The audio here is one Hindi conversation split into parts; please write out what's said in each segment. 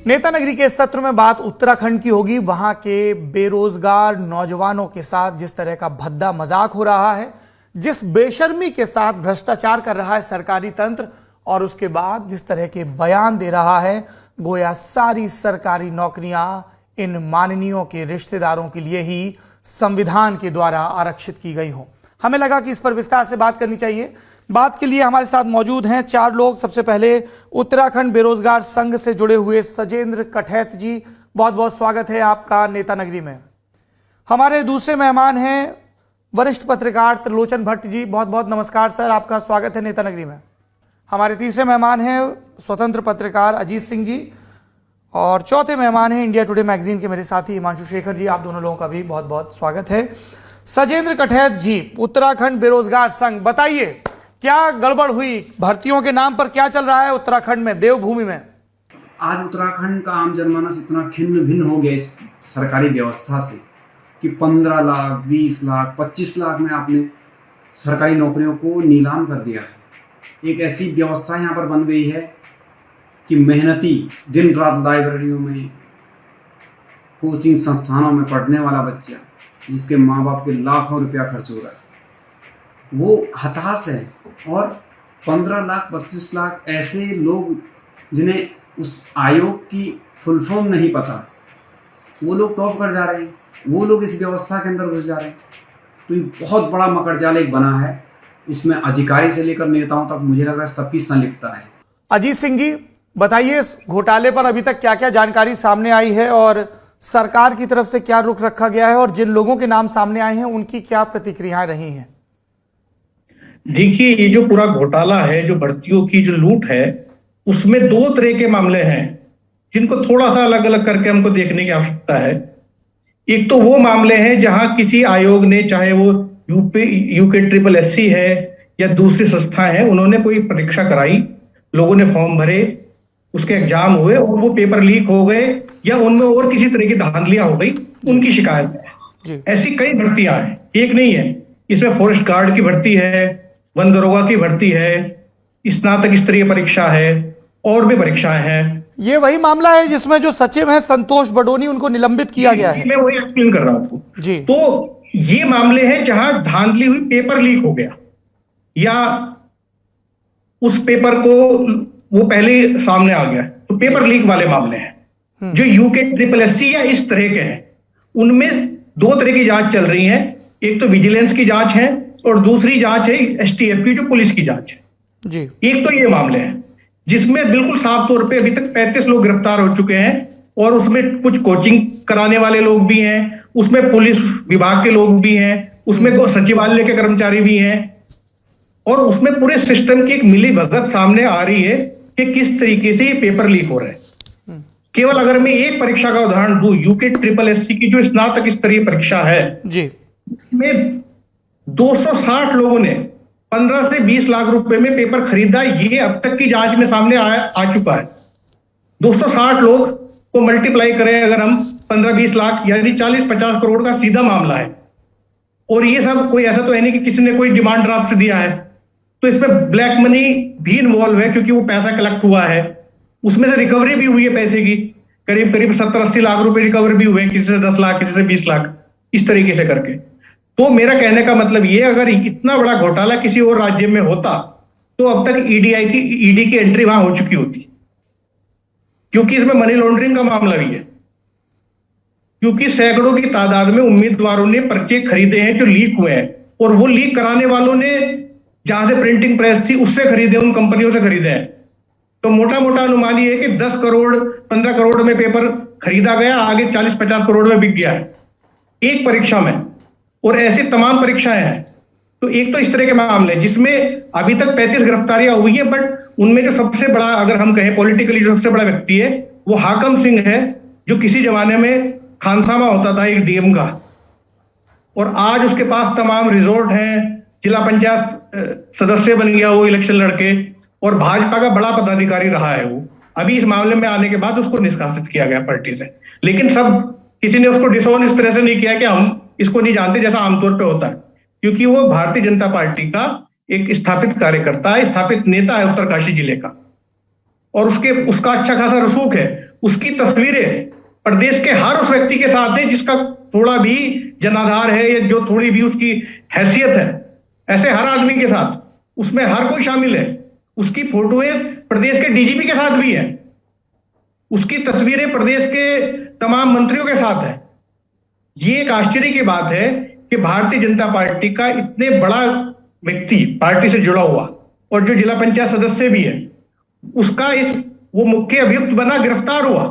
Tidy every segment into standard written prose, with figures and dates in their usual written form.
नेता नगरी के इस सत्र में बात उत्तराखंड की होगी। वहां के बेरोजगार नौजवानों के साथ जिस तरह का भद्दा मजाक हो रहा है, जिस बेशर्मी के साथ भ्रष्टाचार कर रहा है सरकारी तंत्र, और उसके बाद जिस तरह के बयान दे रहा है गोया सारी सरकारी नौकरियां इन माननीयों के रिश्तेदारों के लिए ही संविधान के द्वारा आरक्षित की गई हों। हमें लगा कि इस पर विस्तार से बात करनी चाहिए। बात के लिए हमारे साथ मौजूद हैं 4 लोग। सबसे पहले उत्तराखंड बेरोजगार संघ से जुड़े हुए सजेंद्र कठैत जी, बहुत बहुत स्वागत है आपका नेता नगरी में। हमारे दूसरे मेहमान हैं वरिष्ठ पत्रकार त्रिलोचन भट्ट जी, बहुत बहुत नमस्कार सर, आपका स्वागत है नेता नगरी में। हमारे तीसरे मेहमान हैं स्वतंत्र पत्रकार अजीत सिंह जी, और चौथे मेहमान हैं इंडिया टुडे मैगजीन के मेरे साथी हिमांशु शेखर जी। आप दोनों लोगों का भी बहुत बहुत स्वागत है। सजेंद्र कठैत जी, उत्तराखंड बेरोजगार संघ, बताइए क्या गड़बड़ हुई? भर्तियों के नाम पर क्या चल रहा है उत्तराखंड में, देवभूमि में? आज उत्तराखंड का आम जनमानस इतना खिन्न भिन्न हो गया इस सरकारी व्यवस्था से कि 15 लाख, 20 लाख, 25 लाख में आपने सरकारी नौकरियों को नीलाम कर दिया है। एक ऐसी व्यवस्था यहाँ पर बन गई है कि मेहनती दिन रात लाइब्रेरियों में, कोचिंग संस्थानों में पढ़ने वाला बच्चा, जिसके माँ बाप के लाखों रुपया खर्च हो रहा है, वो हताश है। और 15 लाख, 25 लाख ऐसे लोग जिन्हें उस आयोग की फुल फॉर्म नहीं पता, वो लोग टॉप कर जा रहे हैं, वो लोग इस व्यवस्था के अंदर घुस जा रहे हैं। तो ये बहुत बड़ा मकड़जाल एक बना है। इसमें अधिकारी से लेकर नेताओं तक मुझे लग रहा है सबकी संलिप्तता है। अजीत सिंह जी, बताइए इस घोटाले पर अभी तक क्या क्या जानकारी सामने आई है और सरकार की तरफ से क्या रुख रखा गया है, और जिन लोगों के नाम सामने आए हैं उनकी क्या प्रतिक्रियाएं रही हैं? देखिए, ये जो पूरा घोटाला है, जो भर्तियों की जो लूट है, उसमें 2 तरह के मामले हैं जिनको थोड़ा सा अलग अलग करके हमको देखने की आवश्यकता है। एक तो वो मामले हैं जहां किसी आयोग ने, चाहे वो UKSSC है या दूसरी संस्था है, उन्होंने कोई परीक्षा कराई, लोगों ने फॉर्म भरे, उसके एग्जाम हुए और वो पेपर लीक हो गए या उनमें और किसी तरह की धांधलियां हो गई, उनकी शिकायत है। ऐसी कई भर्तियां हैं, एक नहीं है। इसमें फॉरेस्ट गार्ड की भर्ती है, वन दरोगा की भर्ती है, स्नातक स्तरीय परीक्षा है, और भी परीक्षाएं हैं। ये वही मामला है जिसमें जो सचिव हैं संतोष बडोनी, उनको निलंबित किया गया है। मैं वही एक्सप्लेन कर रहा हूं आपको जी। तो ये मामले हैं जहां धांधली हुई, पेपर लीक हो गया, या उस पेपर को वो पहले सामने आ गया, तो पेपर लीक वाले मामले हैं। जो UKSSC या इस तरह के हैं, उनमें 2 तरह की जांच चल रही है। एक तो विजिलेंस की जांच है और दूसरी जांच है STF की, जो पुलिस की जांच है जी। एक तो ये मामले हैं जिसमें बिल्कुल साफ तौर पे अभी तक 35 लोग गिरफ्तार हो चुके हैं, और उसमें कुछ कोचिंग कराने वाले लोग भी हैं, उसमें पुलिस विभाग के लोग भी हैं, उसमें सचिवालय के कर्मचारी भी हैं, और उसमें पूरे सिस्टम की एक मिली भगत सामने आ रही है कि किस तरीके से ये पेपर लीक हो रहे हैं। केवल अगर मैं एक परीक्षा का उदाहरण दूं, UKSSC की जो स्नातक स्तरीय परीक्षा है जी, में 260 लोगों ने 15 से 20 लाख रुपए में पेपर खरीदा। ये अब तक की जांच में सामने आ चुका है। 260 लोग को मल्टीप्लाई करें अगर हम, 15-20 लाख यानी 40-50 करोड़ का सीधा मामला है। और ये सब कोई ऐसा तो है नहीं कि किसी ने कोई डिमांड ड्राफ्ट दिया है, तो इसमें ब्लैक मनी भी इन्वॉल्व है, क्योंकि वो पैसा कलेक्ट हुआ है, उसमें से रिकवरी भी हुई है पैसे की, करीब करीब 70-80 लाख रुपए रिकवर भी हुए, किसी से 10 लाख, किसी से 20 लाख, इस तरीके से करके। तो मेरा कहने का मतलब ये, अगर इतना बड़ा घोटाला किसी और राज्य में होता तो अब तक ईडी की एंट्री वहां हो चुकी होती, क्योंकि इसमें मनी लॉन्ड्रिंग का मामला भी है। क्योंकि सैकड़ों की तादाद में उम्मीदवारों ने पर्चे खरीदे हैं जो लीक हुए हैं, और वो लीक कराने वालों ने जहां से प्रिंटिंग प्रेस थी उससे खरीदे, उन कंपनियों से खरीदे हैं। तो मोटा मोटा अनुमान ये है कि 10 करोड़ 15 करोड़ में पेपर खरीदा गया, आगे 40-50 करोड़ में बिक गया है एक परीक्षा में, और ऐसी तमाम परीक्षाएं हैं। तो एक तो इस तरह के मामले जिसमें अभी तक 35 गिरफ्तारियां हुई हैं, बट उनमें जो सबसे बड़ा, अगर हम कहें पॉलिटिकली जो सबसे बड़ा व्यक्ति है, वो हाकम सिंह है, जो किसी जमाने में खानसामा होता था एक DM का, और आज उसके पास तमाम रिजॉर्ट हैं, जिला पंचायत सदस्य बन गया वो इलेक्शन लड़के, और भाजपा का बड़ा पदाधिकारी रहा है वो। अभी इस मामले में आने के बाद उसको निष्कासित किया गया पार्टी से, लेकिन सब किसी ने उसको डिसोन इस तरह से नहीं किया कि हम इसको नहीं जानते, जैसा आमतौर पे होता है, क्योंकि वो भारतीय जनता पार्टी का एक स्थापित कार्यकर्ता है, स्थापित नेता है उत्तरकाशी जिले का। और उसका अच्छा खासा रसूख है, उसकी तस्वीरें प्रदेश के हर उस व्यक्ति के साथ है जिसका थोड़ा भी जनाधार है या जो थोड़ी भी उसकी हैसियत है, ऐसे हर आदमी के साथ, उसमें हर कोई शामिल है। उसकी फोटोएं प्रदेश के डीजीपी के साथ भी है, उसकी तस्वीरें प्रदेश के तमाम मंत्रियों के साथ है। ये एक आश्चर्य की बात है कि भारतीय जनता पार्टी का इतने बड़ा व्यक्ति पार्टी से जुड़ा हुआ और जो जिला पंचायत सदस्य भी है, उसका वो मुख्य अभियुक्त बना, गिरफ्तार हुआ,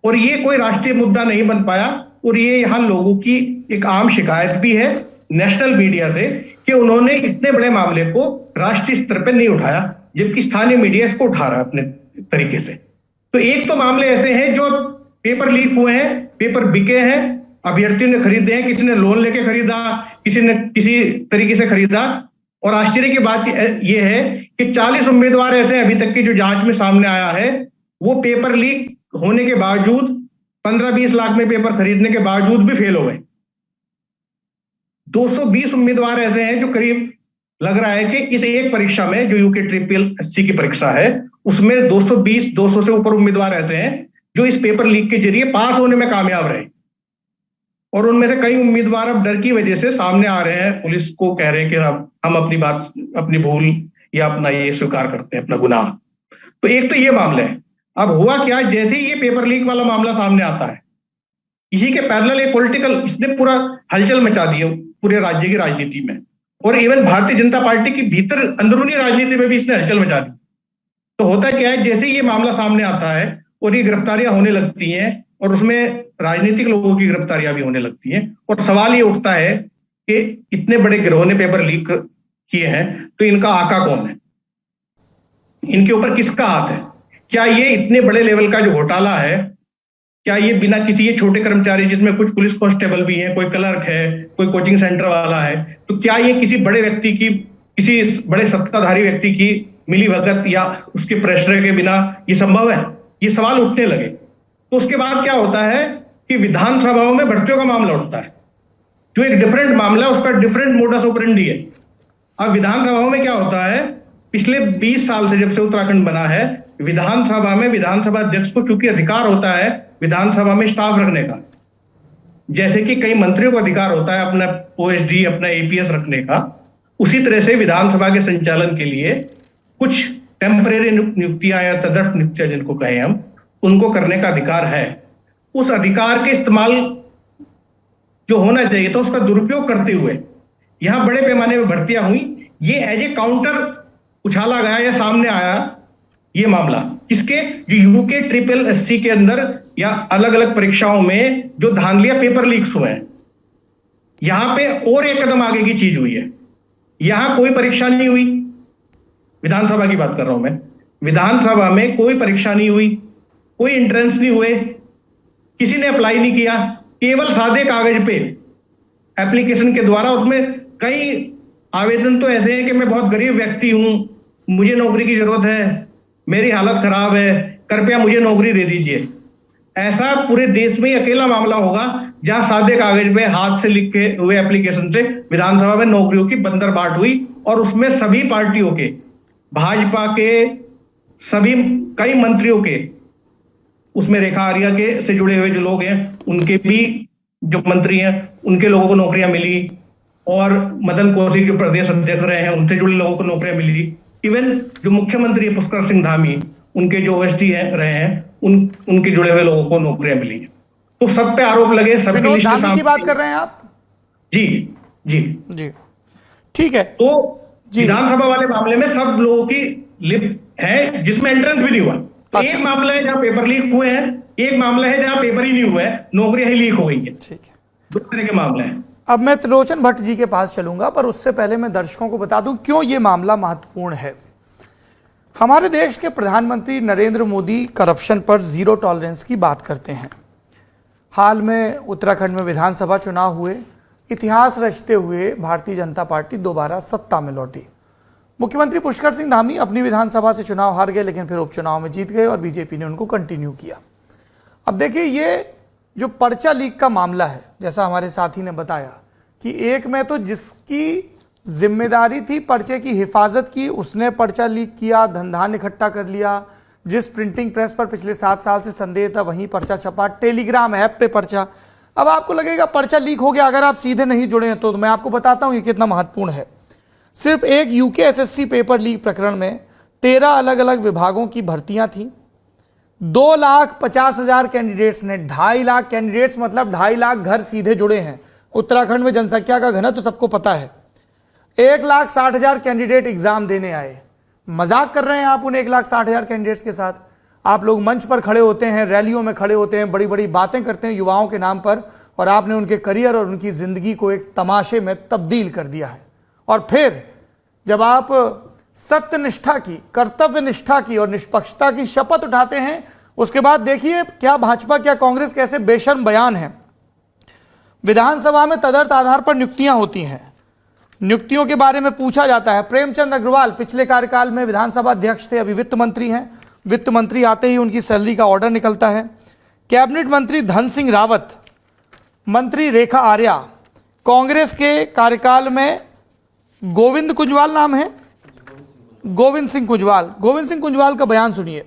और ये कोई राष्ट्रीय मुद्दा नहीं बन पाया। और ये यहां लोगों की एक आम शिकायत भी है नेशनल मीडिया से कि उन्होंने इतने बड़े मामले को राष्ट्रीय स्तर पर नहीं उठाया, जबकि स्थानीय मीडिया इसको उठा रहा है अपने तरीके से। तो एक तो मामले ऐसे हैं जो पेपर लीक हुए हैं, पेपर बिके हैं, अभ्यर्थियों ने खरीदे हैं, किसी ने लोन लेके खरीदा, किसी ने किसी तरीके से खरीदा। और आश्चर्य की बात यह है कि 40 उम्मीदवार ऐसे अभी तक की जो जांच में सामने आया है, वो पेपर लीक होने के बावजूद 15-20 लाख में पेपर खरीदने के बावजूद भी फेल हो गए। 220 उम्मीदवार ऐसे हैं जो करीब लग रहा है कि इस एक परीक्षा में जो यूके SSC की परीक्षा है, उसमें 200 से ऊपर उम्मीदवार ऐसे हैं जो इस पेपर लीक के जरिए पास होने में कामयाब रहे। और उनमें से कई उम्मीदवार अब डर की वजह से सामने आ रहे हैं, पुलिस को कह रहे हैं कि हम अपनी भूल या अपना ये स्वीकार करते हैं, अपना गुनाह। तो एक तो ये मामला है। अब हुआ क्या, जैसे ही ये पेपर लीक वाला मामला सामने आता है, इसी के पैरेलल एक पॉलिटिकल, इसने पूरा हलचल मचा दी है पूरे राज्य की राजनीति में, और इवन भारतीय जनता पार्टी की भीतर अंदरूनी राजनीति में भी इसने हलचल मचा दी। तो होता क्या है, जैसे ही ये मामला सामने आता है और ये गिरफ्तारियां होने लगती हैं, और उसमें राजनीतिक लोगों की गिरफ्तारियां भी होने लगती हैं, और सवाल ये उठता है कि इतने बड़े गिरोह ने पेपर लीक किए हैं, तो इनका आका कौन है, इनके ऊपर किसका हाथ है? क्या ये इतने बड़े लेवल का जो घोटाला है, क्या ये बिना किसी, ये छोटे कर्मचारी जिसमें कुछ पुलिस कांस्टेबल भी हैं, कोई क्लर्क है, कोई कोचिंग सेंटर वाला है, तो क्या ये किसी बड़े व्यक्ति की, किसी बड़े सत्ताधारी व्यक्ति की मिली भगत या उसके प्रेशर के बिना ये संभव है? ये सवाल उठने लगे। तो उसके बाद क्या होता है कि विधानसभाओं में भर्तियों का मामला उठता है, जो एक डिफरेंट मामला है, उसका डिफरेंट मोडस ऑपरेंडी है। अब विधानसभाओं में क्या होता है, पिछले 20 साल से जब से उत्तराखंड बना है, विधानसभा में विधानसभा अध्यक्ष को चूंकि अधिकार होता है विधानसभा में स्टाफ रखने का, जैसे कि कई मंत्रियों को अधिकार होता है अपना OSD, अपना APS रखने का, उसी तरह से विधानसभा के संचालन के लिए कुछ टेम्परेरी नियुक्तियां या तदर्थ नियुक्तियां जिनको कहें हम, उनको करने का अधिकार है। उस अधिकार के इस्तेमाल जो होना चाहिए था, उसका दुरुपयोग करते हुए यहां बड़े पैमाने में भर्तियां हुई। ये एज ए काउंटर उछाला गया या सामने आया ये मामला, किसके, जो यूके SSC के अंदर या अलग अलग परीक्षाओं में जो धांधलियां पेपर लीक्स हुए हैं। यहां पे और एक कदम आगे की चीज हुई है। यहां कोई परीक्षा नहीं हुई, विधानसभा की बात कर रहा हूं मैं, विधानसभा में कोई परीक्षा नहीं हुई, कोई एंट्रेंस नहीं हुए, किसी ने अप्लाई नहीं किया, केवल सादे कागज पे एप्लीकेशन के द्वारा, उसमें कई आवेदन तो ऐसे हैं कि मैं बहुत गरीब व्यक्ति हूं, मुझे नौकरी की जरूरत है, मेरी हालत खराब है, कृपया मुझे नौकरी दे दीजिए। ऐसा पूरे देश में ही अकेला मामला होगा जहां सादे कागज पे हाथ से लिखे हुए एप्लीकेशन से विधानसभा में नौकरियों की बंदरबाट हुई, और उसमें सभी पार्टियों के, भाजपा के, सभी कई मंत्रियों के, उसमें रेखा आर्या के से जुड़े हुए जो लोग हैं उनके भी जो मंत्री हैं उनके लोगों को नौकरियां मिली, और मदन कौशिक जो प्रदेश अध्यक्ष रहे हैं उनसे जुड़े लोगों को नौकरियां मिली। इवन जो मुख्यमंत्री पुष्कर सिंह धामी, उनके जो OSD रहे हैं, उनके जुड़े हुए लोगों को नौकरियां मिली। तो सब पे आरोप लगे, सबकी लिस्ट धामी की बात कर रहे हैं आप? जी जी जी, ठीक है। तो विधानसभा वाले मामले में सब लोगों की लिस्ट है जिसमें एंट्रेंस भी नहीं हुआ। एक मामला है जहां पेपर लीक हुए हैं, एक मामला है जहां पेपर ही नहीं हुआ है, नौकरियां ही लीक हो गई है। ठीक है, दो तरह के मामले हैं। अब मैं त्रिलोचन भट्ट जी के पास चलूंगा, पर उससे पहले मैं दर्शकों को बता दूं क्यों यह मामला महत्वपूर्ण है। हमारे देश के प्रधानमंत्री नरेंद्र मोदी करप्शन पर जीरो टॉलरेंस की बात करते हैं। हाल में उत्तराखंड में विधानसभा चुनाव हुए, इतिहास रचते हुए भारतीय जनता पार्टी दोबारा सत्ता में लौटी। मुख्यमंत्री पुष्कर सिंह धामी अपनी विधानसभा से चुनाव हार गए, लेकिन फिर उपचुनाव में जीत गए और बीजेपी ने उनको कंटिन्यू किया। अब देखिए, ये जो पर्चा लीक का मामला है, जैसा हमारे साथी ने बताया कि एक में तो जिसकी जिम्मेदारी थी पर्चे की हिफाजत की, उसने पर्चा लीक किया, धन धान इकट्ठा कर लिया, जिस प्रिंटिंग प्रेस पर पिछले 7 साल से संदेह था वहीं पर्चा छपा, टेलीग्राम ऐप पे पर्चा। अब आपको लगेगा पर्चा लीक हो गया, अगर आप सीधे नहीं जुड़े हैं तो मैं आपको बताता हूं ये कितना महत्वपूर्ण है। सिर्फ एक यूकेएसएससी पेपर लीक प्रकरण में 13 अलग अलग विभागों की भर्तियां थी। 2,50,000 कैंडिडेट्स ने, 2.5 लाख कैंडिडेट्स मतलब 2.5 लाख घर सीधे जुड़े हैं। उत्तराखंड में जनसंख्या का घनत्व तो सबको पता है। 1,60,000 कैंडिडेट एग्जाम देने आए। मजाक कर रहे हैं आप उन 1,60,000 कैंडिडेट्स के साथ? आप लोग मंच पर खड़े होते हैं, रैलियों में खड़े होते हैं, बड़ी बड़ी बातें करते हैं युवाओं के नाम पर, और आपने उनके करियर और उनकी जिंदगी को एक तमाशे में तब्दील कर दिया है। और फिर जब आप सत्यनिष्ठा की, कर्तव्य निष्ठा की और निष्पक्षता की शपथ उठाते हैं, उसके बाद देखिए क्या भाजपा क्या कांग्रेस कैसे बेशर्म बयान है। विधानसभा में तदर्थ आधार पर नियुक्तियां होती हैं, नियुक्तियों के बारे में पूछा जाता है। प्रेमचंद अग्रवाल पिछले कार्यकाल में विधानसभा अध्यक्ष थे, अभी वित्त मंत्री हैं। वित्त मंत्री आते ही उनकी सैलरी का ऑर्डर निकलता है। कैबिनेट मंत्री धन सिंह रावत, मंत्री रेखा आर्या, कांग्रेस के कार्यकाल में गोविंद कुंजवाल नाम है, गोविंद सिंह कुंजवाल। गोविंद सिंह कुंजवाल का बयान सुनिए।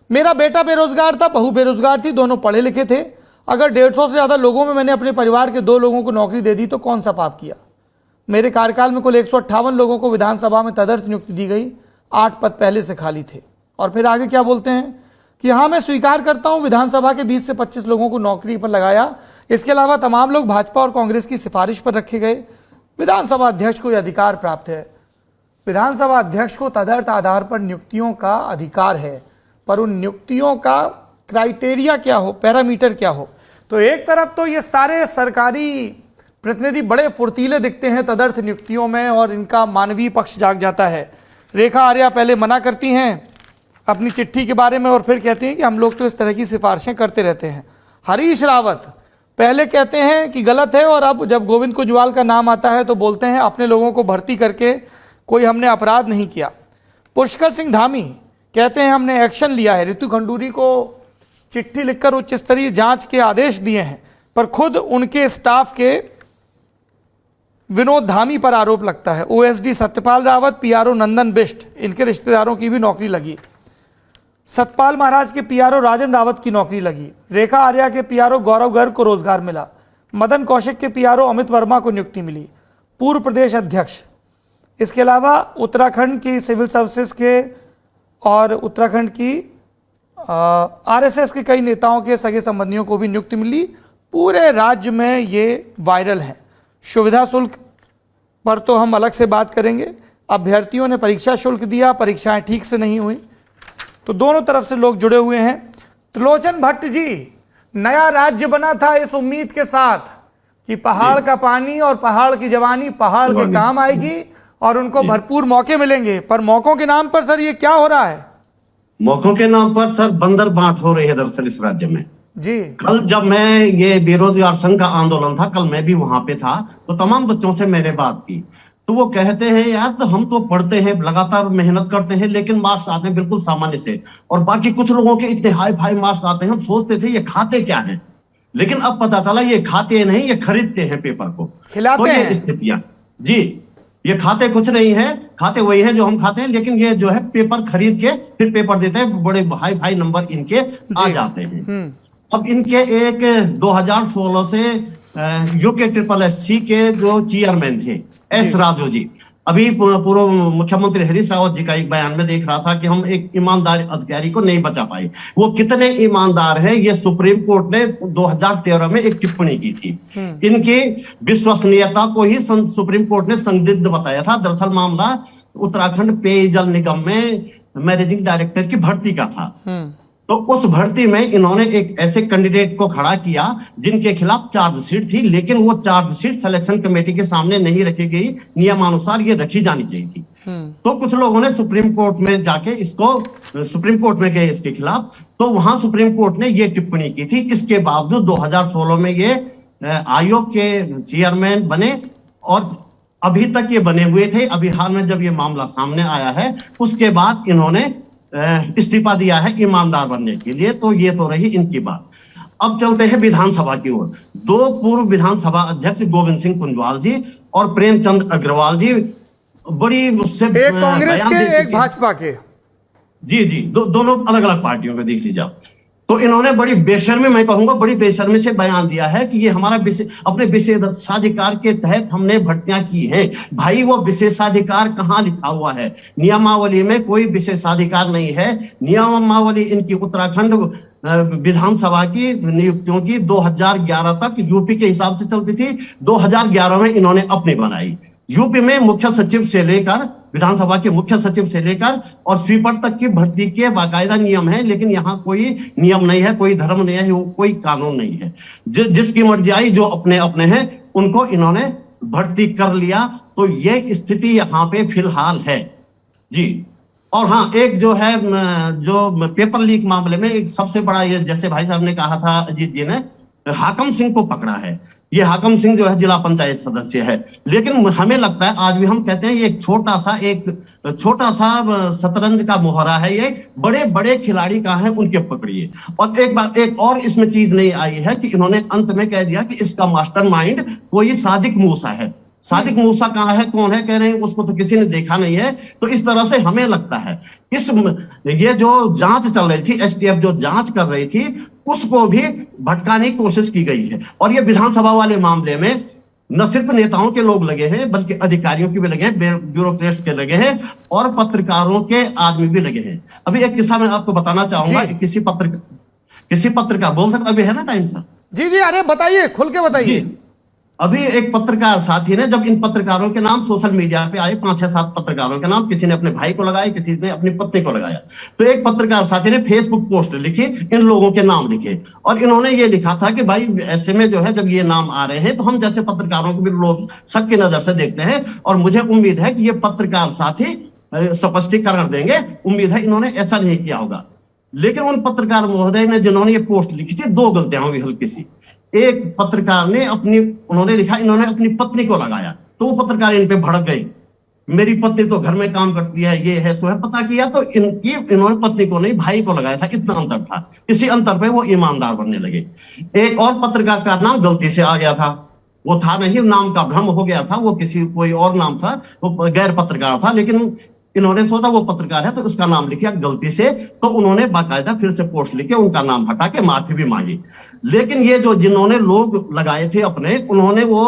मेरा बेटा बेरोजगार था, बहू बेरोजगार थी, दोनों पढ़े लिखे थे। अगर 150 से ज्यादा लोगों में मैंने अपने परिवार के 2 लोगों को नौकरी दे दी तो कौन सा पाप किया। मेरे कार्यकाल में कुल 158 लोगों को विधानसभा में तदर्थ नियुक्ति दी गई, 8 पद पहले से खाली थे। और फिर आगे क्या बोलते हैं कि हाँ मैं स्वीकार करता हूं विधानसभा के 20 से 25 लोगों को नौकरी पर लगाया, इसके अलावा तमाम लोग भाजपा और कांग्रेस की सिफारिश पर रखे गए। विधानसभा अध्यक्ष को यह अधिकार प्राप्त है। विधानसभा अध्यक्ष को तदर्थ आधार पर नियुक्तियों का अधिकार है, पर उन नियुक्तियों का क्राइटेरिया क्या हो, पैरामीटर क्या हो। तो एक तरफ तो ये सारे सरकारी प्रतिनिधि बड़े फुर्तीले दिखते हैं तदर्थ नियुक्तियों में और इनका मानवीय पक्ष जाग जाता है। रेखा आर्या पहले मना करती हैं अपनी चिट्ठी के बारे में और फिर कहती हैं कि हम लोग तो इस तरह की सिफारिशें करते रहते हैं। हरीश रावत पहले कहते हैं कि गलत है और अब जब गोविंद कुंजवाल का नाम आता है तो बोलते हैं अपने लोगों को भर्ती करके कोई हमने अपराध नहीं किया। पुष्कर सिंह धामी कहते हैं हमने एक्शन लिया है। रितु खंडूरी को चिट्ठी लिखकर उच्च स्तरीय जांच के आदेश दिए हैं, पर खुद उनके स्टाफ के विनोद धामी पर आरोप लगता है। ओएसडी सत्यपाल रावत, पीआरओ नंदन बिष्ट, इनके रिश्तेदारों की भी नौकरी लगी। सतपाल महाराज के पीआरओ राजन रावत की नौकरी लगी। रेखा आर्या के पीआरओ गौरव गर्ग को रोजगार मिला। मदन कौशिक के पीआरओ अमित वर्मा को नियुक्ति मिली, पूर्व प्रदेश अध्यक्ष। इसके अलावा उत्तराखंड की सिविल सर्विसेज के और उत्तराखंड की आरएसएस के कई नेताओं के सगे संबंधियों को भी नियुक्ति मिली। पूरे राज्य में ये वायरल है। सुविधा शुल्क पर तो हम अलग से बात करेंगे। अभ्यर्थियों ने परीक्षा शुल्क दिया, परीक्षाएं ठीक से नहीं हुई, तो दोनों तरफ से लोग जुड़े हुए हैं। त्रिलोचन भट्ट जी, नया राज्य बना था इस उम्मीद के साथ कि पहाड़ का पानी और पहाड़ की जवानी पहाड़ के काम आएगी और उनको भरपूर मौके मिलेंगे, पर मौकों के नाम पर सर ये क्या हो रहा है? मौकों के नाम पर सर बंदर बांट हो रही है दरअसल इस राज्य में जी। कल जब मैं ये बेरोजगार संघ का आंदोलन था, कल मैं भी वहां पे था, तो तमाम बच्चों से मैंने बात की, तो वो कहते हैं यार तो हम तो पढ़ते हैं, लगातार मेहनत करते हैं, लेकिन मार्क्स आते हैं बिल्कुल सामान्य से, और बाकी कुछ लोगों के इतने हाई फाई मार्क्स आते हैं, हम सोचते थे ये खाते क्या हैं, लेकिन अब पता चला ये खाते नहीं, ये खरीदते हैं पेपर को, खिलाते तो ये हैं। स्थितियां जी, ये खाते कुछ नहीं है, खाते वही है जो हम खाते हैं, लेकिन ये जो है पेपर खरीद के फिर पेपर देते हैं, बड़े हाई फाई नंबर इनके आ जाते हैं। अब इनके एक 2016 से यूके SSSC के जो चेयरमैन थे एस राजू जी, अभी पूर्व मुख्यमंत्री हरीश रावत जी का एक बयान में देख रहा था कि हम एक ईमानदार अधिकारी को नहीं बचा पाए। वो कितने ईमानदार हैं ये सुप्रीम कोर्ट ने 2013 में एक टिप्पणी की थी। इनकी विश्वसनीयता को ही सुप्रीम कोर्ट ने संदिग्ध बताया था। दरअसल मामला उत्तराखंड पेयजल निगम में मैनेजिंग डायरेक्टर की भर्ती का था। तो उस भर्ती में इन्होंने एक ऐसे कैंडिडेट को खड़ा किया जिनके खिलाफ चार्जशीट थी, लेकिन वो चार्जशीट सिलेक्शन कमेटी के सामने नहीं रखी गई, नियमानुसार ये रखी जानी चाहिए थी। तो कुछ लोगों ने सुप्रीम कोर्ट में जाके सुप्रीम कोर्ट में गए इसके खिलाफ, तो वहां सुप्रीम कोर्ट ने ये टिप्पणी की थी। इसके बावजूद 2016 में ये आयोग के चेयरमैन बने और अभी तक ये बने हुए थे। अभी हाल में जब ये मामला सामने आया है उसके बाद इन्होंने इस्तीफा दिया है ईमानदार बनने के लिए। तो ये तो रही इनकी बात। अब चलते हैं विधानसभा की ओर। 2 पूर्व विधानसभा अध्यक्ष गोविंद सिंह कुंजवाल जी और प्रेमचंद अग्रवाल जी बड़ी मुझसे एक कांग्रेस के एक भाजपा के। जी दोनों अलग अलग पार्टियों में देख लीजिए आप। तो इन्होंने बड़ी बेशर्मी, मैं कहूंगा बड़ी बेशर्मी से बयान दिया है कि ये हमारा अपने विशेषाधिकार के तहत हमने भर्तियां की हैं। भाई वो विशेषाधिकार कहाँ लिखा हुआ है? नियमावली में कोई विशेषाधिकार नहीं है। नियमावली इनकी उत्तराखंड विधानसभा की नियुक्तियों की 2011 तक यूपी के हिसाब से चलती थी। 2011 में इन्होंने अपनी बनाई। यूपी में मुख्य सचिव से लेकर, विधानसभा के मुख्य सचिव से लेकर और स्वीपर तक की भर्ती के बाकायदा नियम है, लेकिन यहाँ कोई नियम नहीं है, कोई धर्म नहीं है, कोई कानून नहीं है। जिसकी मर्जी आई, जो अपने अपने हैं उनको इन्होंने भर्ती कर लिया। तो ये स्थिति यहाँ पे फिलहाल है जी। और हाँ, एक जो है, जो पेपर लीक मामले में एक सबसे बड़ा, ये जैसे भाई साहब ने कहा था, अजीत जी ने हाकम सिंह को पकड़ा है। ये हाकम सिंह जो है जिला पंचायत सदस्य है, लेकिन हमें लगता है, आज भी हम कहते हैं, ये एक छोटा सा शतरंज का मोहरा है। ये बड़े बड़े खिलाड़ी कहाँ हैं, उनके पकड़िए। और एक बात, एक और इसमें चीज नहीं आई है कि इन्होंने अंत में कह दिया कि इसका मास्टरमाइंड कोई सादिक मूसा है। सादिक मूसा कहाँ है, कौन है? कह रहे हैं उसको तो किसी ने देखा नहीं है। तो इस तरह से हमें लगता है ये जो जांच चल रही थी, एसटीएफ जो जांच कर रही थी, उसको भी भटकाने की कोशिश की गई है। और ये विधानसभा वाले मामले में न सिर्फ नेताओं के लोग लगे हैं, बल्कि अधिकारियों के भी लगे हैं, ब्यूरोक्रेट्स के लगे हैं, और पत्रकारों के आदमी भी लगे हैं। अभी एक किस्सा मैं आपको बताना चाहूंगा। किसी पत्रकार बोल सकता, अभी है ना टाइम सर? जी, अरे बताइए, खुल के बताइए। अभी एक पत्रकार साथी ने, जब इन पत्रकारों के नाम सोशल मीडिया पे आए, 5-6-7 पत्रकारों के नाम, किसी ने अपने भाई को लगाया, किसी ने अपनी पत्नी को लगाया, तो एक पत्रकार साथी ने फेसबुक पोस्ट लिखी, इन लोगों के नाम लिखे, और इन्होंने ये लिखा था कि भाई ऐसे में जो है, जब ये नाम आ रहे हैं तो हम जैसे पत्रकारों को भी लोग शक की नजर से देखते हैं, और मुझे उम्मीद है कि ये पत्रकार साथी स्पष्टीकरण देंगे। उम्मीद है इन्होंने ऐसा नहीं किया होगा। लेकिन उन पत्रकार महोदय ने जिन्होंने ये पोस्ट लिखी थी, 2 गलतियां होंगी हल्की सी। एक पत्रकार ने उन्होंने लिखा, इन्होंने अपनी पत्नी को लगाया, तो वो पत्रकार इन पे भड़क गई, मेरी पत्नी तो घर में काम करती है, ये है सो है। पता किया तो इन्होंने पत्नी को नहीं, भाई को लगाया था। इतना अंतर था। इसी अंतर पे वो ईमानदार बनने लगे। एक और पत्रकार का नाम गलती से आ गया था, वो था नहीं, नाम का भ्रम हो गया था, वो कोई और नाम था, वो गैर पत्रकार था, लेकिन इन्होंने सोचा वो पत्रकार है तो उसका नाम लिखा गलती से। तो उन्होंने बाकायदा फिर से पोस्ट लिखे, उनका नाम हटा के माफी भी मांगी। लेकिन ये जो जिन्होंने लोग लगाए थे अपने, उन्होंने वो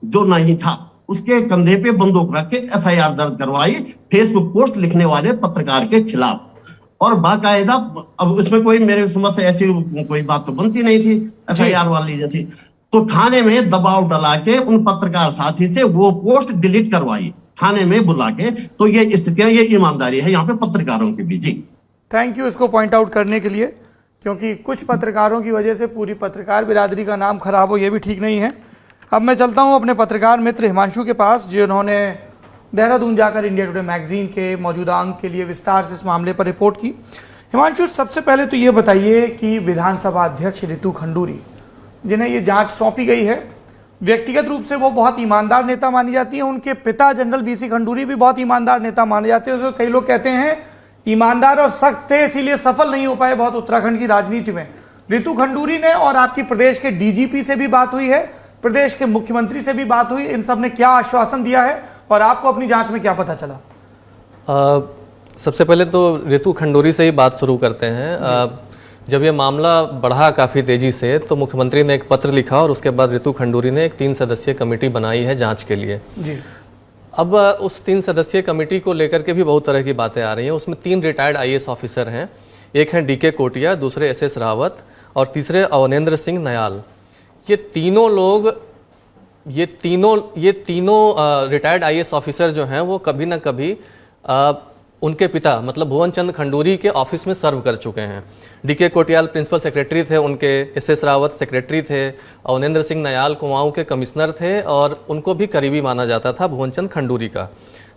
जो नहीं था उसके कंधे पे बंदूक रख के एफआईआर दर्ज करवाई फेसबुक पोस्ट लिखने वाले पत्रकार के खिलाफ। और बाकायदा, अब इसमें कोई मेरे समझ से ऐसी कोई बात तो बनती नहीं थी, एफआईआर वाली जो थी, तो थाने में दबाव डला के उन पत्रकार साथी से वो पोस्ट डिलीट करवाई, थाने में बुला के। तो ये स्थितियां, ये ईमानदारी है यहाँ पे पत्रकारों की भी। जी, थैंक यू इसको पॉइंट आउट करने के लिए, क्योंकि कुछ पत्रकारों की वजह से पूरी पत्रकार बिरादरी का नाम खराब हो, ये भी ठीक नहीं है। अब मैं चलता हूं अपने पत्रकार मित्र हिमांशु के पास, जिन्होंने देहरादून जाकर इंडिया टुडे मैगजीन के मौजूदा अंक के लिए विस्तार से इस मामले पर रिपोर्ट की। हिमांशु, सबसे पहले तो ये बताइए कि विधानसभा अध्यक्ष रितु खंडूरी, जिन्हें ये जांच सौंपी गई है, व्यक्तिगत रूप से वो बहुत ईमानदार नेता मानी जाती है। उनके पिता जनरल बीसी खंडूरी भी बहुत ईमानदार नेता माने जाते हैं। तो कई लोग कहते हैं ईमानदार और सख्त थे, इसीलिए सफल नहीं हो पाए बहुत उत्तराखंड की राजनीति में। रितु खंडूरी ने और आपकी प्रदेश के डीजीपी से भी बात हुई है, प्रदेश के मुख्यमंत्री से भी बात हुई, इन सब ने क्या आश्वासन दिया है और आपको अपनी जांच में क्या पता चला? सबसे पहले तो रितु खंडूरी से ही बात शुरू करते हैं। जब ये मामला बढ़ा काफ़ी तेज़ी से, तो मुख्यमंत्री ने एक पत्र लिखा और उसके बाद रितु खंडूरी ने एक 3 सदस्यीय कमेटी बनाई है जांच के लिए। जी। अब उस 3 सदस्यीय कमेटी को लेकर के भी बहुत तरह की बातें आ रही हैं। उसमें 3 रिटायर्ड आईएएस ऑफिसर हैं, एक हैं डीके कोटिया, दूसरे एसएस रावत और तीसरे अवनेंद्र सिंह नयाल। ये तीनों रिटायर्ड आईएएस ऑफिसर जो हैं वो कभी ना कभी उनके पिता मतलब भुवन चंद खंडूरी के ऑफिस में सर्व कर चुके हैं। डीके कोटियाल प्रिंसिपल सेक्रेटरी थे उनके, एसएस रावत सेक्रेटरी थे, अवनेंद्र सिंह नयाल कुमाऊं के कमिश्नर थे और उनको भी करीबी माना जाता था भुवन चंद खंडूरी का।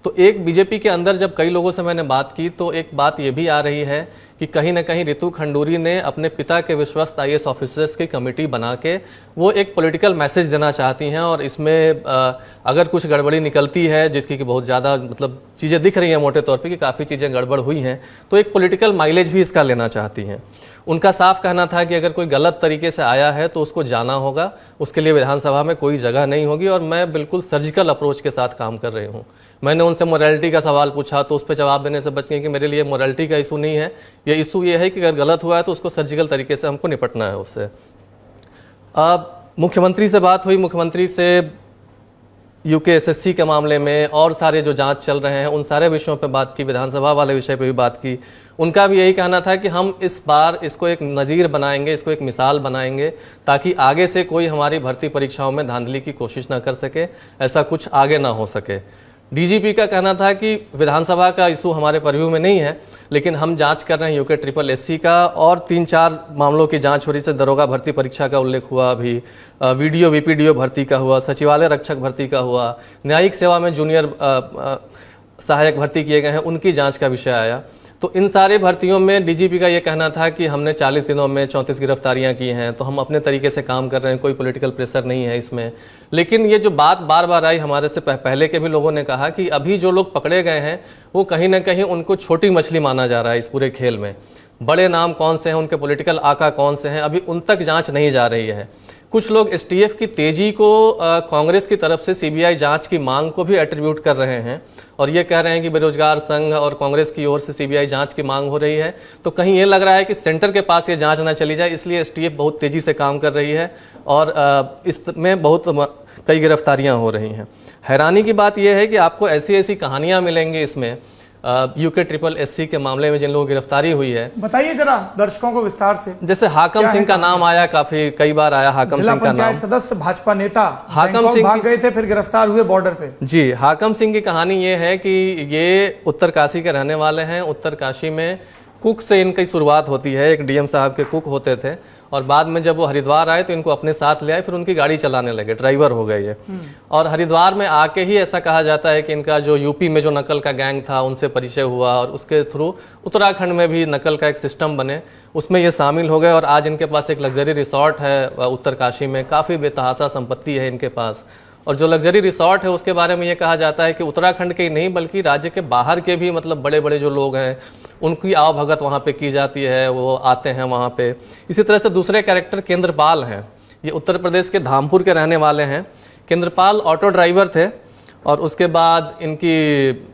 तो एक बीजेपी के अंदर जब कई लोगों से मैंने बात की तो एक बात ये भी आ रही है कि कहीं ना कहीं रितु खंडूरी ने अपने पिता के विश्वस्त आईएएस ऑफिसर्स की कमेटी बना के वो एक पॉलिटिकल मैसेज देना चाहती हैं और इसमें अगर कुछ गड़बड़ी निकलती है जिसकी कि बहुत ज़्यादा मतलब चीज़ें दिख रही हैं मोटे तौर पे कि काफ़ी चीज़ें गड़बड़ हुई हैं, तो एक पॉलिटिकल माइलेज भी इसका लेना चाहती हैं। उनका साफ कहना था कि अगर कोई गलत तरीके से आया है तो उसको जाना होगा, उसके लिए विधानसभा में कोई जगह नहीं होगी और मैं बिल्कुल सर्जिकल अप्रोच के साथ काम कर रही हूँ। मैंने उनसे मोरालिटी का सवाल पूछा तो उस पर जवाब देने से बच गए कि मेरे लिए मोरालिटी का इशू नहीं है, ये इशू ये है कि अगर गलत हुआ है तो उसको सर्जिकल तरीके से हमको निपटना है उससे। अब मुख्यमंत्री से बात हुई, मुख्यमंत्री से यूकेएसएससी के मामले में और सारे जो जांच चल रहे हैं उन सारे विषयों पे बात की, विधानसभा वाले विषय पे भी बात की। उनका भी यही कहना था कि हम इस बार इसको एक नज़ीर बनाएंगे, इसको एक मिसाल बनाएंगे ताकि आगे से कोई हमारी भर्ती परीक्षाओं में धांधली की कोशिश ना कर सके, ऐसा कुछ आगे ना हो सके। डीजीपी का कहना था कि विधानसभा का इशू हमारे परव्यू में नहीं है, लेकिन हम जांच कर रहे हैं यूके का और 3-4 मामलों की जांच हो रही है। दरोगा भर्ती परीक्षा का उल्लेख हुआ, अभी वीडियो वीपीडीओ भर्ती का हुआ, सचिवालय रक्षक भर्ती का हुआ, न्यायिक सेवा में जूनियर सहायक भर्ती किए गए हैं उनकी जांच का विषय आया। तो इन सारे भर्तियों में डीजीपी का ये कहना था कि हमने 40 दिनों में 34 गिरफ्तारियां की हैं, तो हम अपने तरीके से काम कर रहे हैं, कोई पॉलिटिकल प्रेशर नहीं है इसमें। लेकिन ये जो बात बार बार आई, हमारे से पहले के भी लोगों ने कहा कि अभी जो लोग पकड़े गए हैं वो कहीं ना कहीं उनको छोटी मछली माना जा रहा है इस पूरे खेल में। बड़े नाम कौन से हैं, उनके पॉलिटिकल आका कौन से हैं, अभी उन तक जाँच नहीं जा रही है। कुछ लोग एसटीएफ की तेजी को कांग्रेस की तरफ से सीबीआई जांच की मांग को भी एट्रीब्यूट कर रहे हैं और ये कह रहे हैं कि बेरोजगार संघ और कांग्रेस की ओर से सीबीआई जांच की मांग हो रही है, तो कहीं ये लग रहा है कि सेंटर के पास ये जांच ना चली जाए, इसलिए एसटीएफ बहुत तेजी से काम कर रही है और इसमें बहुत कई गिरफ्तारियां हो रही हैं। हैरानी की बात यह है कि आपको ऐसी ऐसी कहानियां मिलेंगी इसमें यूके के मामले में जिन लोगों की गिरफ्तारी हुई है। बताइए जरा दर्शकों को विस्तार से। जैसे हाकम सिंह का नाम आया, काफी कई बार आया हाकम सिंह का नाम। सदस्य भाजपा नेता हाकम सिंह भाग गए थे, फिर गिरफ्तार हुए बॉर्डर पे। जी, हाकम सिंह की कहानी ये है कि ये उत्तरकाशी के रहने वाले हैं। उत्तरकाशी में कुक से इनकी शुरुआत होती है, एक डीएम साहब के कुक होते थे और बाद में जब वो हरिद्वार आए तो इनको अपने साथ ले आए, फिर उनकी गाड़ी चलाने लगे, ड्राइवर हो गए ये। और हरिद्वार में आके ही ऐसा कहा जाता है कि इनका जो यूपी में जो नकल का गैंग था उनसे परिचय हुआ और उसके थ्रू उत्तराखंड में भी नकल का एक सिस्टम बने, उसमें ये शामिल हो गए और आज इनके पास एक लग्जरी रिसोर्ट है उत्तरकाशी में, काफ़ी बेतहासा संपत्ति है इनके पास। और जो लग्जरी रिसोर्ट है उसके बारे में ये कहा जाता है कि उत्तराखंड के ही नहीं बल्कि राज्य के बाहर के भी मतलब बड़े बड़े जो लोग हैं उनकी आवभगत वहाँ पे की जाती है, वो आते हैं वहाँ पे। इसी तरह से दूसरे कैरेक्टर केंद्रपाल हैं, ये उत्तर प्रदेश के धामपुर के रहने वाले हैं। केंद्रपाल ऑटो ड्राइवर थे और उसके बाद इनकी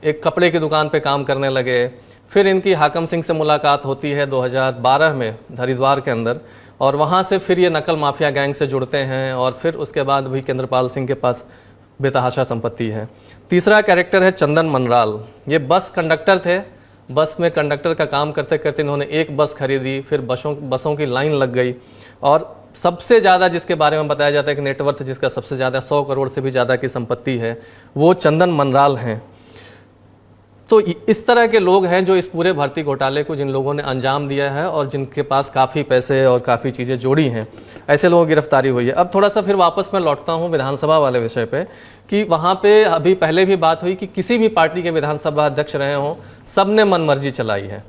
एक कपड़े की दुकान पे काम करने लगे। फिर इनकी हाकम सिंह से मुलाकात होती है 2012 में हरिद्वार के अंदर और वहाँ से फिर ये नकल माफिया गैंग से जुड़ते हैं और फिर उसके बाद भी केंद्रपाल सिंह के पास बेतहाशा संपत्ति है। तीसरा कैरेक्टर है चंदन मनराल, ये बस कंडक्टर थे। बस में कंडक्टर का काम करते करते इन्होंने एक बस खरीदी, फिर बसों की लाइन लग गई और सबसे ज़्यादा जिसके बारे में बताया जाता है कि नेटवर्थ जिसका सबसे ज़्यादा 100 करोड़ से भी ज़्यादा की संपत्ति है वो चंदन मनराल हैं। तो इस तरह के लोग हैं जो इस पूरे भर्ती घोटाले को जिन लोगों ने अंजाम दिया है और जिनके पास काफ़ी पैसे और काफ़ी चीज़ें जोड़ी हैं, ऐसे लोगों की गिरफ्तारी हुई है। अब थोड़ा सा फिर वापस मैं लौटता हूँ विधानसभा वाले विषय पे कि वहाँ पे अभी पहले भी बात हुई कि किसी भी पार्टी के विधानसभा अध्यक्ष रहे हों, सब ने मनमर्जी चलाई है।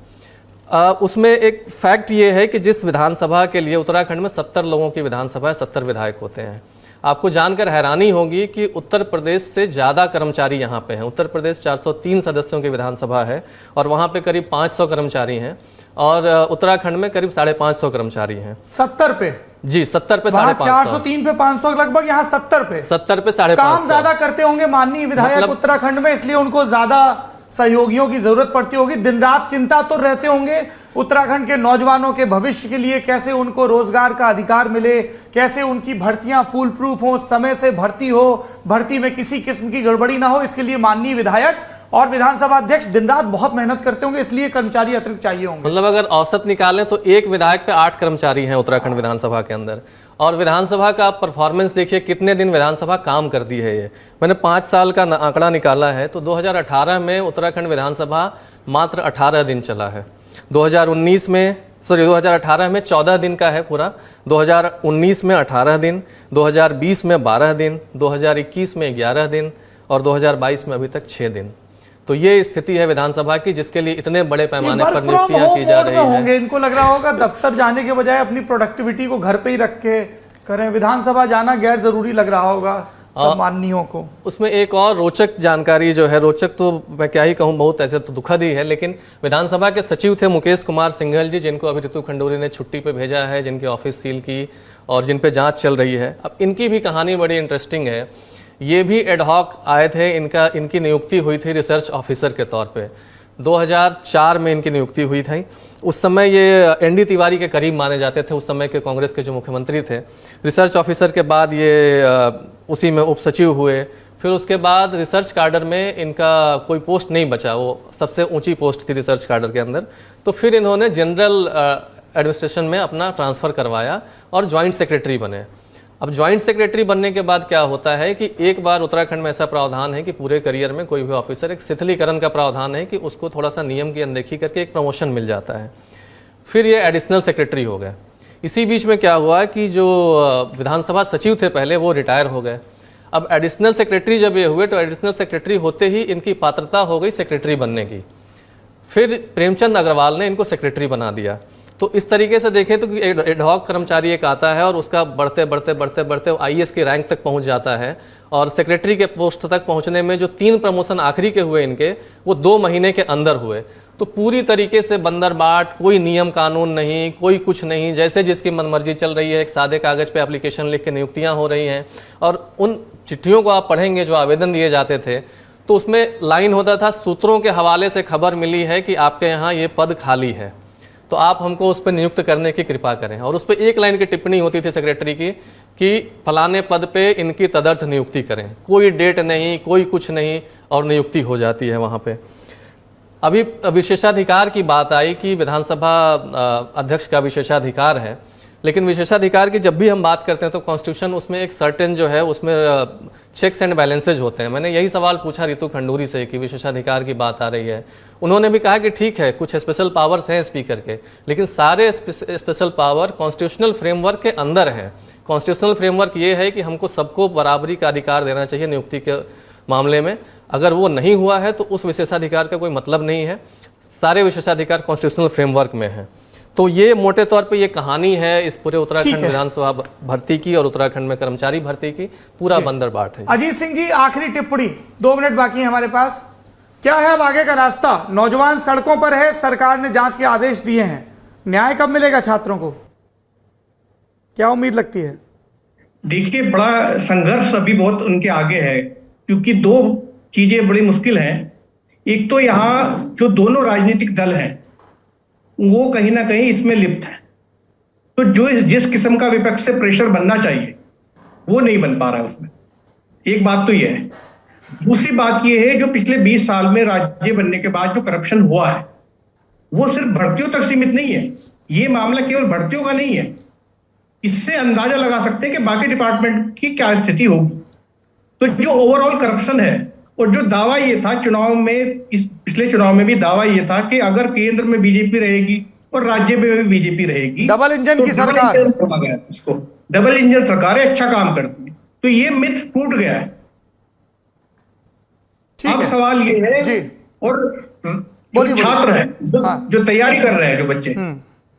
उसमें एक फैक्ट ये है कि जिस विधानसभा के लिए उत्तराखंड में 70 लोगों की विधानसभा है, 70 विधायक होते हैं। आपको जानकर हैरानी होगी कि उत्तर प्रदेश से ज़्यादा कर्मचारी यहाँ पे हैं। उत्तर प्रदेश 403 सदस्यों की विधानसभा है और वहाँ पे करीब 500 कर्मचारी हैं और उत्तराखंड में करीब 550 कर्मचारी हैं। 70 पे? जी, 70 पे 550। 403 पे 500 लगभग, यहाँ 70 पे 550 काम ज्यादा करते होंगे माननीय विधायक मतलब, उत्तराखंड में, इसलिए उनको ज्यादा सहयोगियों की जरूरत पड़ती होगी। दिन रात चिंता तो रहते होंगे उत्तराखंड के नौजवानों के भविष्य के लिए, कैसे उनको रोजगार का अधिकार मिले, कैसे उनकी भर्तियां फुल प्रूफ हो, समय से भर्ती हो, भर्ती में किसी किस्म की गड़बड़ी ना हो। इसके लिए माननीय विधायक और विधानसभा अध्यक्ष दिन रात बहुत मेहनत करते होंगे, इसलिए कर्मचारी अतिरिक्त चाहिए होंगे। मतलब अगर औसत निकालें तो एक विधायक पे 8 कर्मचारी हैं उत्तराखंड विधानसभा के अंदर। और विधानसभा का परफॉर्मेंस देखिए, कितने दिन विधानसभा काम करती है। ये मैंने 5 साल का आंकड़ा निकाला है तो 2018 में उत्तराखंड विधानसभा मात्र 18 दिन चला है। 2018 में 14 दिन का है पूरा, 2019 में 18 दिन, 2020 में 12 दिन, 2021 में 11 दिन और 2022 में अभी तक 6 दिन। तो ये स्थिति है विधानसभा की, जिसके लिए इतने बड़े पैमाने पर नियुक्तियां की जा रही हैं। इनको लग रहा होगा दफ्तर जाने के बजाय अपनी प्रोडक्टिविटी को घर पे ही रख के करें। विधानसभा जाना गैर जरूरी लग रहा होगा सम्माननीयों को। उसमें एक और रोचक जानकारी जो है, रोचक तो मैं क्या ही कहूँ, बहुत ऐसे तो दुखद ही है, लेकिन विधानसभा के सचिव थे मुकेश कुमार सिंघल जी, जिनको अभी रितु खंडूरी ने छुट्टी पे भेजा है, जिनकी ऑफिस सील की और जिन पे जांच चल रही है। अब इनकी भी कहानी बड़ी इंटरेस्टिंग है। ये भी एडहॉक आए थे, इनकी नियुक्ति हुई थी रिसर्च ऑफिसर के तौर पे। 2004 में इनकी नियुक्ति हुई थी। उस समय ये एनडी तिवारी के करीब माने जाते थे, उस समय के कांग्रेस के जो मुख्यमंत्री थे। रिसर्च ऑफिसर के बाद ये उसी में उप सचिव हुए। फिर उसके बाद रिसर्च कार्डर में इनका कोई पोस्ट नहीं बचा, वो सबसे ऊंची पोस्ट थी रिसर्च कार्डर के अंदर। तो फिर इन्होंने जनरल एडमिनिस्ट्रेशन में अपना ट्रांसफ़र करवाया और ज्वाइंट सेक्रेटरी बने। अब ज्वाइंट सेक्रेटरी बनने के बाद क्या होता है कि एक बार उत्तराखंड में ऐसा प्रावधान है कि पूरे करियर में कोई भी ऑफिसर, एक शिथिलीकरण का प्रावधान है कि उसको थोड़ा सा नियम की अनदेखी करके एक प्रमोशन मिल जाता है। फिर ये एडिशनल सेक्रेटरी हो गए। इसी बीच में क्या हुआ कि जो विधानसभा सचिव थे पहले, वो रिटायर हो गए। अब एडिशनल सेक्रेटरी जब ये हुए तो एडिशनल सेक्रेटरी होते ही इनकी पात्रता हो गई सेक्रेटरी बनने की। फिर प्रेमचंद अग्रवाल ने इनको सेक्रेटरी बना दिया। तो इस तरीके से देखें तो एडहॉक कर्मचारी एक आता है और उसका बढ़ते बढ़ते बढ़ते बढ़ते आईएएस के रैंक तक पहुंच जाता है, और सेक्रेटरी के पोस्ट तक पहुंचने में जो 3 प्रमोशन आखिरी के हुए इनके, वो 2 महीने के अंदर हुए। तो पूरी तरीके से बंदरबाट, कोई नियम कानून नहीं, कोई कुछ नहीं, जैसे जिसकी मनमर्जी चल रही है। एक सादे कागज पे एप्लीकेशन लिख के नियुक्तियां हो रही हैं। और उन चिट्ठियों को आप पढ़ेंगे जो आवेदन दिए जाते थे, तो उसमें लाइन होता था, सूत्रों के हवाले से खबर मिली है कि आपके यहाँ ये पद खाली है, तो आप हमको उस पर नियुक्त करने की कृपा करें। और उस पर एक लाइन की टिप्पणी होती थी सेक्रेटरी की कि फलाने पद पे इनकी तदर्थ नियुक्ति करें। कोई डेट नहीं, कोई कुछ नहीं, और नियुक्ति हो जाती है वहाँ पे। अभी विशेषाधिकार की बात आई कि विधानसभा अध्यक्ष का विशेषाधिकार है, लेकिन विशेषाधिकार की जब भी हम बात करते हैं तो कॉन्स्टिट्यूशन उसमें एक सर्टेन जो है उसमें चेक्स एंड बैलेंसेज होते हैं। मैंने यही सवाल पूछा रितु खंडूरी से कि विशेषाधिकार की बात आ रही है। उन्होंने भी कहा कि ठीक है, कुछ स्पेशल पावर्स हैं स्पीकर के, लेकिन सारे स्पेशल पावर कॉन्स्टिट्यूशनल फ्रेमवर्क के अंदर हैं। कॉन्स्टिट्यूशनल फ्रेमवर्क ये है कि हमको सबको बराबरी का अधिकार देना चाहिए नियुक्ति के मामले में। अगर वो नहीं हुआ है तो उस विशेषाधिकार का कोई मतलब नहीं है। सारे विशेषाधिकार कॉन्स्टिट्यूशनल फ्रेमवर्क में है। तो ये मोटे तौर पे ये कहानी है इस पूरे उत्तराखंड विधानसभा भर्ती की और उत्तराखंड में कर्मचारी भर्ती की। पूरा बंदरबाट है। अजीत सिंह जी, आखिरी टिप्पणी, 2 मिनट बाकी है हमारे पास। क्या है अब आगे का रास्ता? नौजवान सड़कों पर है, सरकार ने जांच के आदेश दिए हैं, न्याय कब मिलेगा छात्रों को? क्या उम्मीद लगती है? देखिए, बड़ा संघर्ष अभी बहुत उनके आगे है, क्योंकि 2 चीजें बड़ी मुश्किल हैं। एक तो यहाँ जो दोनों राजनीतिक दल हैं वो कहीं ना कहीं इसमें लिप्त है, तो जो जिस किस्म का विपक्ष से प्रेशर बनना चाहिए वो नहीं बन पा रहा है उसमें। एक बात तो यह है। दूसरी बात यह है, जो पिछले 20 साल में राज्य बनने के बाद जो करप्शन हुआ है वो सिर्फ भर्तियों तक सीमित नहीं है। ये मामला केवल भर्तियों का नहीं है, इससे अंदाजा लगा सकते हैं कि बाकी डिपार्टमेंट की क्या स्थिति होगी। तो जो ओवरऑल करप्शन है, और जो दावा ये था चुनाव में, इस पिछले चुनाव में भी दावा ये था कि अगर केंद्र में बीजेपी रहेगी और राज्य में भी बीजेपी रहेगी, डबल इंजन की सरकार, इसको डबल इंजन सरकार है, अच्छा काम करती है। तो ये मिथ टूट गया है। अब सवाल ये है जी, और जो छात्र हैं, जो तैयारी कर रहे हैं, जो बच्चे,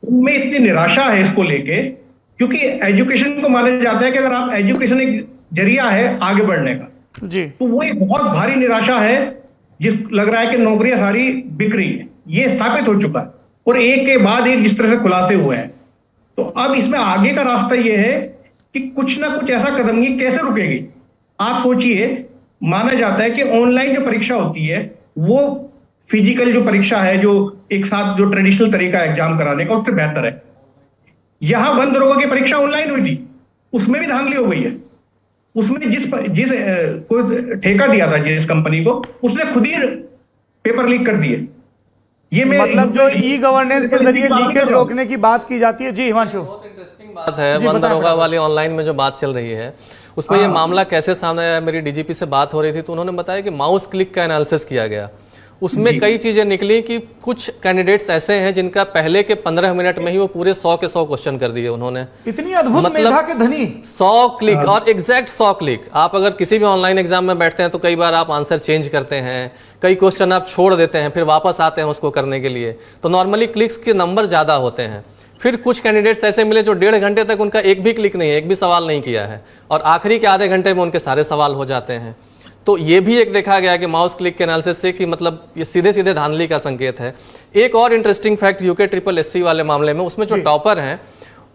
उनमें इतनी निराशा है इसको लेके, क्योंकि एजुकेशन को माना जाता है कि अगर आप एजुकेशन एक जरिया है आगे बढ़ने का जी, तो वो एक बहुत भारी निराशा है। जिस लग रहा है कि नौकरियां सारी बिक रही है, ये स्थापित हो चुका है, और एक के बाद एक जिस तरह से खुलासे हुए हैं। तो अब इसमें आगे का रास्ता ये है कि कुछ ना कुछ ऐसा कदम, ये कैसे रुकेगी? आप सोचिए, माना जाता है कि ऑनलाइन जो परीक्षा होती है वो फिजिकल जो परीक्षा है, जो एक साथ जो ट्रेडिशनल तरीका है एग्जाम कराने का, उससे बेहतर है। यहां वन दरोगा की परीक्षा ऑनलाइन हुई थी, उसमें भी धांधली हो गई है। उसमें जिस कोई ठेका दिया था जिस कंपनी को, उसने खुद ही पेपर लीक कर दिए। ये मतलब जो ई गवर्नेंस के जरिए लीकेज रोकने की बात की जाती है। जी हिमांशु, बहुत इंटरेस्टिंग बात है। वन दरोगा वाली ऑनलाइन में जो बात चल रही है उसमें ये मामला कैसे सामने आया। मेरी डीजीपी से बात हो रही थी तो उन्होंने बताया कि माउस क्लिक का एनालिसिस किया गया, उसमें कई चीजें निकली कि कुछ कैंडिडेट्स ऐसे हैं जिनका पहले के 15 मिनट में ही वो पूरे 100 के 100 क्वेश्चन कर दिए उन्होंने। इतनी अद्भुत मेधा के धनी। 100 क्लिक और एग्जैक्ट 100 क्लिक। आप अगर किसी भी ऑनलाइन एग्जाम में बैठते हैं तो कई बार आप आंसर चेंज करते हैं, कई क्वेश्चन आप छोड़ देते हैं, फिर वापस आते हैं उसको करने के लिए। तो नॉर्मली क्लिक्स के नंबर ज्यादा होते हैं, फिर कुछ कैंडिडेट्स ऐसे मिले जो 1.5 घंटे तक उनका एक भी क्लिक नहीं है, एक भी सवाल नहीं किया है, और आखिरी के आधे घंटे में उनके सारे सवाल हो जाते हैं। तो ये भी एक देखा गया कि माउस क्लिक के एनालिसिस से कि मतलब ये सीधे सीधे धांधली का संकेत है। एक और interesting fact UK triple SC वाले मामले में, उसमें जो टॉपर हैं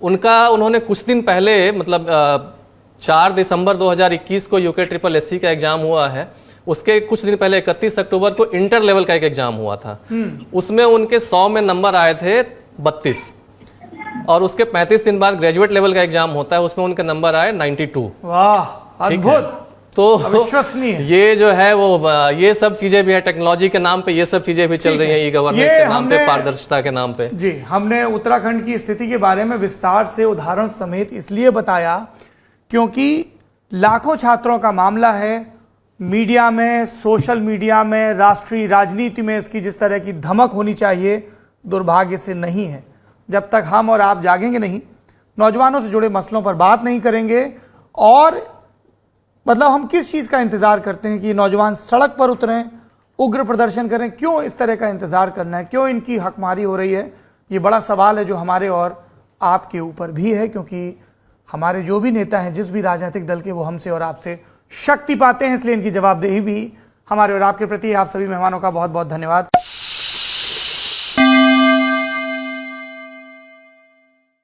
उन्होंने कुछ दिन पहले मतलब 4 दिसंबर 2021 को यूके ट्रिपल एससी का एग्जाम हुआ है, उसके कुछ दिन पहले 31 अक्टूबर को इंटर लेवल का एक एग्जाम हुआ था। उसमें उनके 100 में नंबर आए थे 32, और उसके 35 दिन बाद ग्रेजुएट लेवल का एग्जाम होता है, उसमें उनके नंबर आए 92। वाह, अद्भुत, तो अविश्वसनीय। ये जो है वो ये सब चीजें भी है, टेक्नोलॉजी के नाम पे ये सब चीजें भी चल रही हैं, ई गवर्नेंस के नाम पे, पारदर्शिता के नाम पे। जी, हमने उत्तराखंड की स्थिति के बारे में विस्तार से उदाहरण समेत इसलिए बताया क्योंकि लाखों छात्रों का मामला है। मीडिया में, सोशल मीडिया में, राष्ट्रीय राजनीति में इसकी जिस तरह की धमक होनी चाहिए, दुर्भाग्य से नहीं है। जब तक हम और आप जागेंगे नहीं, नौजवानों से जुड़े मसलों पर बात नहीं करेंगे, और मतलब हम किस चीज़ का इंतज़ार करते हैं कि नौजवान सड़क पर उतरें, उग्र प्रदर्शन करें? क्यों इस तरह का इंतज़ार करना है? क्यों इनकी हकमारी हो रही है? ये बड़ा सवाल है जो हमारे और आपके ऊपर भी है, क्योंकि हमारे जो भी नेता हैं, जिस भी राजनीतिक दल के, वो हमसे और आपसे शक्ति पाते हैं, इसलिए इनकी जवाबदेही भी हमारे और आपके प्रति। आप सभी मेहमानों का बहुत बहुत धन्यवाद।